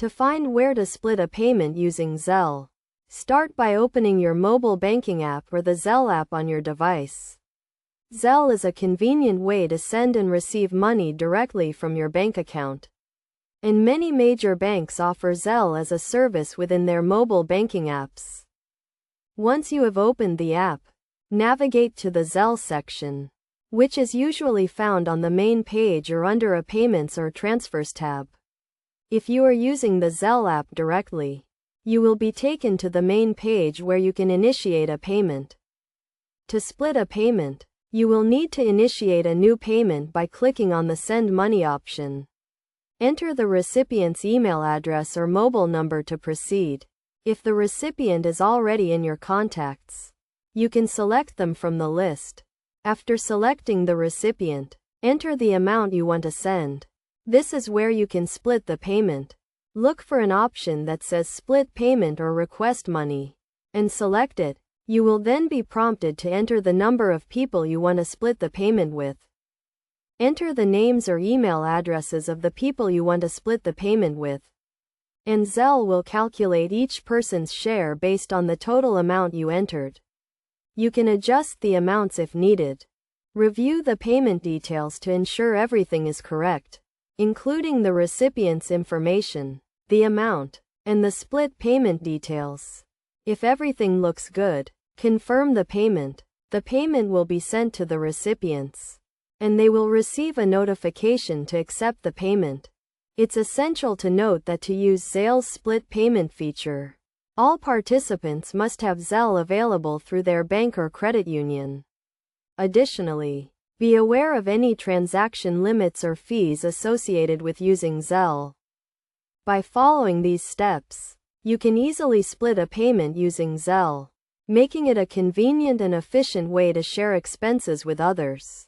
To find where to split a payment using Zelle, start by opening your mobile banking app or the Zelle app on your device. Zelle is a convenient way to send and receive money directly from your bank account. And many major banks offer Zelle as a service within their mobile banking apps. Once you have opened the app, navigate to the Zelle section, which is usually found on the main page or under a Payments or Transfers tab. If you are using the Zelle app directly, you will be taken to the main page where you can initiate a payment. To split a payment, you will need to initiate a new payment by clicking on the Send Money option. Enter the recipient's email address or mobile number to proceed. If the recipient is already in your contacts, you can select them from the list. After selecting the recipient, enter the amount you want to send. This is where you can split the payment. Look for an option that says Split Payment or Request Money, and select it. You will then be prompted to enter the number of people you want to split the payment with. Enter the names or email addresses of the people you want to split the payment with, and Zelle will calculate each person's share based on the total amount you entered. You can adjust the amounts if needed. Review the payment details to ensure everything is correct, including the recipient's information, the amount, and the split payment details. If everything looks good, confirm the payment. The payment will be sent to the recipients, and they will receive a notification to accept the payment. It's essential to note that to use Zelle's split payment feature, all participants must have Zelle available through their bank or credit union. Additionally, be aware of any transaction limits or fees associated with using Zelle. By following these steps, you can easily split a payment using Zelle, making it a convenient and efficient way to share expenses with others.